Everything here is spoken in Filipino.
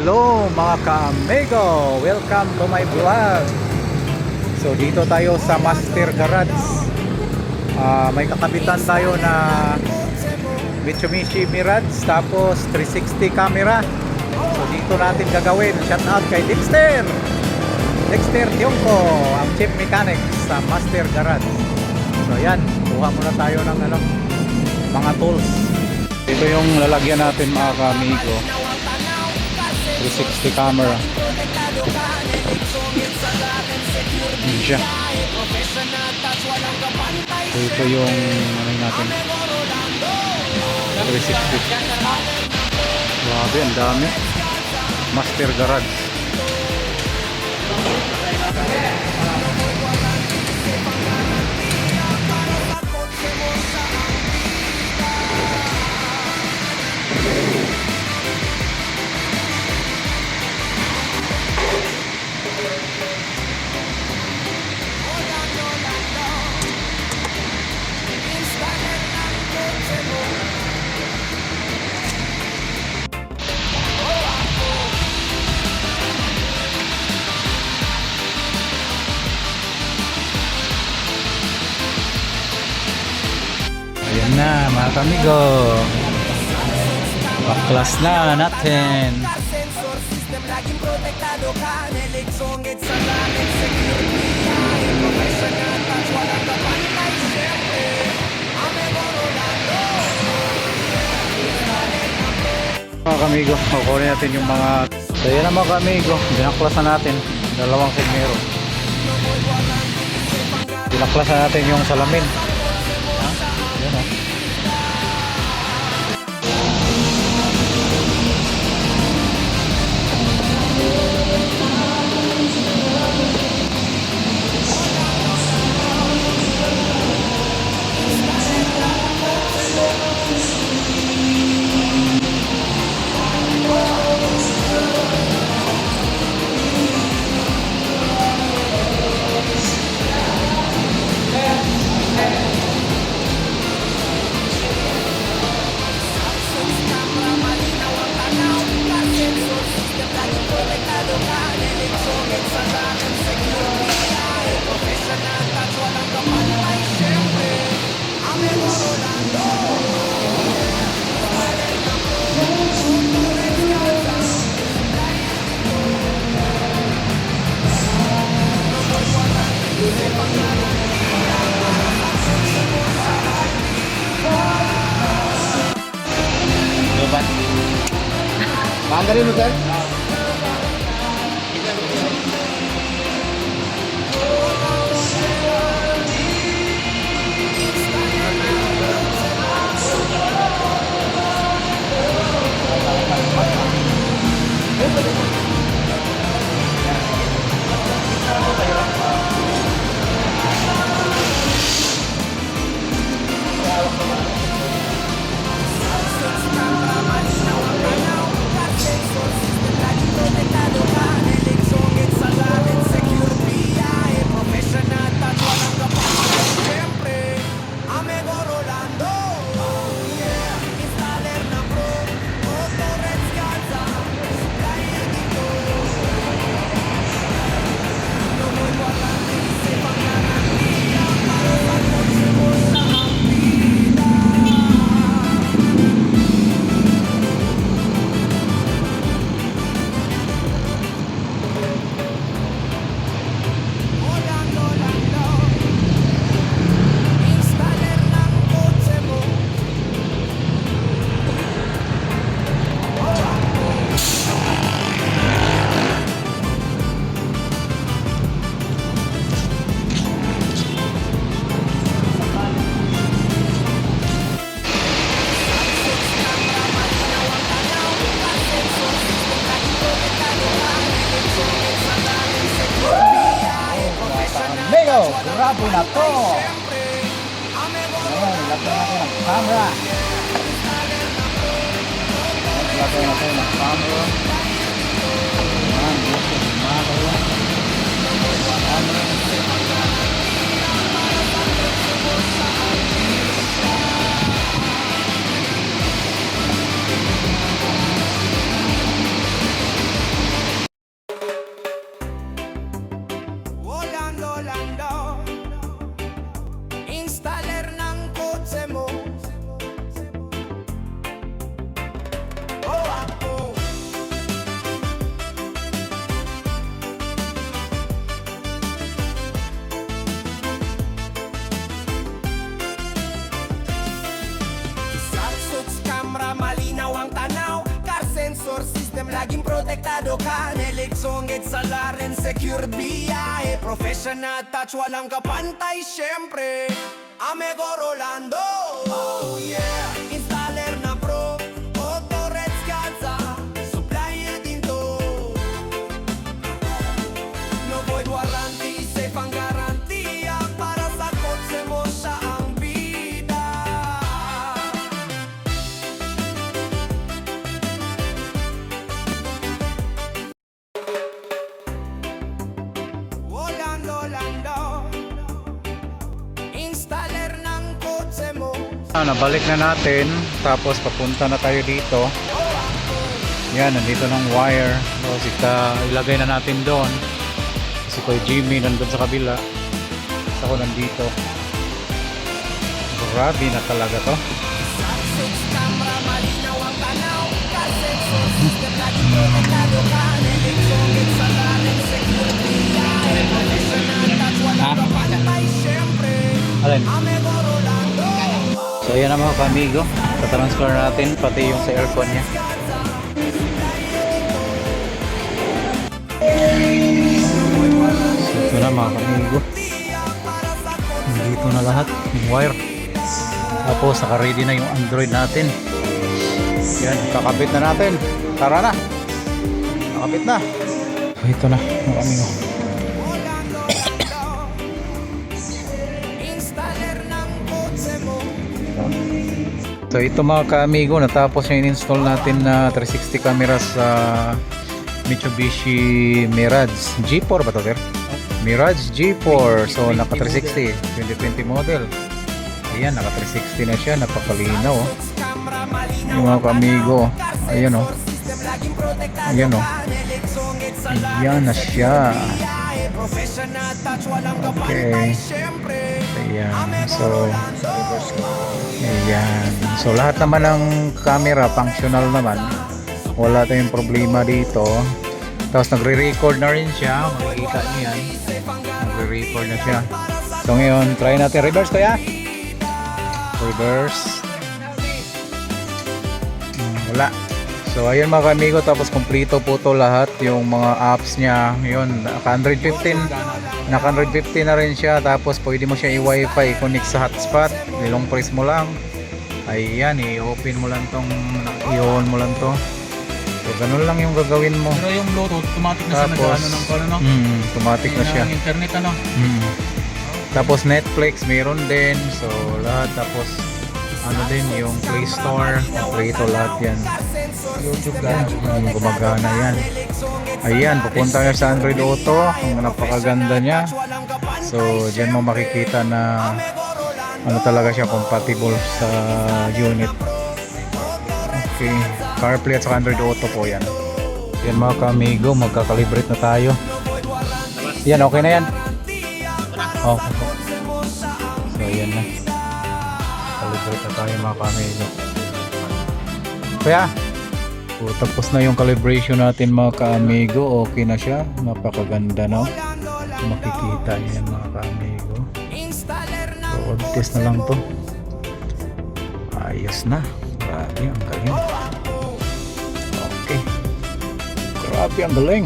Hello mga ka-amigo! Welcome to my vlog. So dito tayo sa Master Garage. May kakabitan tayo na Mitsubishi Mirage, tapos 360 camera. So dito natin gagawin. Shout out kay Dexter Tiongko, ang chief mechanic sa Master Garage. So yan, kuha muna tayo ng mga tools. Ito yung lalagyan natin mga ka-amigo. 360 camera. Yun siya. So ito yung natin 360. Grabe, ang dami. Master Garage. Ayan na mga kamigo, baklas na natin. Mga kamigo, kukunin natin yung mga ayan na mga kamigo, binaklas na natin dalawang signero. Binaklas na natin yung salamin. Ayan o. Paandarin mo, sir? Grabe na to. Ayan, ilagyan natin ang camera. Ilagyan natin ang camera. Ayan, ilagyan natin ang camera. laging protektado ka. Neliksongit sa laren, secure biyahe. Professional touch, walang kapantay, syempre Amego Rolando. Oh yeah, installer na pro, Auto Reds Gaza, supplier din to. No void warranty, safe ang garantiya. Para sa kotse mo siya ang bida. Lando, installer ng kotse mo. Nabalik na natin, tapos papunta na tayo dito. Yan, nandito ng wire. Tapos ilagay na natin doon. Si Kuya Jimmy nandun sa kabila. Tapos ako nandito. Grabe na talaga to. Success camera, malinaw ang tanaw. Ka-sensor system, laging protektado ka. Neliksongit sa laren, secure biyahe. Professional touch, walang kapantay, syempre Alin? Amego Rolando. So ayan na mga kamigo. Tatransfer natin pati yung sa aircon niya. So ito na mga kamigo. Nandito na lahat yung wire. Tapos naka-ready na yung Android natin. Yan, kakabit na natin. Tara na. Nakabit na. So ito na mga kamigo. Installer ng kotse mo. So ito mga ka-amigo, natapos yung in-install natin na 360 camera sa Mitsubishi Mirage G4 ba ito sir? Mirage G4. So naka 360 2020 model. Ayan, naka 360 na siya, napakalinaw oh. Yung mga ka-amigo, ayan oh. Ayan oh. Ayan na siya. Okay. Ayan. So ayan. So lahat naman ng camera functional naman. Wala tayong problema dito. Tapos nagre-record na rin siya. Makikita niyo yan. Nagre-record na siya. So ngayon, try natin. Reverse kaya? Reverse. Wala. So ayun mga kamigo, tapos kompleto po to lahat yung mga apps niya. Yun, naka 115 na rin siya. Tapos pwede mo siya i-wifi connect sa hotspot. Nilong press mo lang. Ayan, i-open mo lang tong, i-on mo lang to. So ganun lang yung gagawin mo. Pero yung Bluetooth, automatic na siya Tapos, nag-ano ng call, ano? automatic na siya. Yung internet, ano? Tapos Netflix meron din. So lahat. Tapos ano din yung Play Store, kompleto lahat yan. YouTube Yan, gumagana yan. Ayan, pupunta na sa Android Auto. Ang napakaganda niya. So dyan mo makikita na ano talaga siya, compatible sa unit. Okay, CarPlay at sa Android Auto po yan. Yan mga ka-amigo, magkakalibrate na tayo. Yan, okay na yan. Okay po. So yan na. Calibrate na tayo mga ka-amigo. Kaya tapos na yung calibration natin mga ka-amigo. Okay na siya. Napakaganda no. Makikita yan mga ka-amigo. So test na lang to. Ayos na. Grabe ang galing. Okay. Grabe ang galing.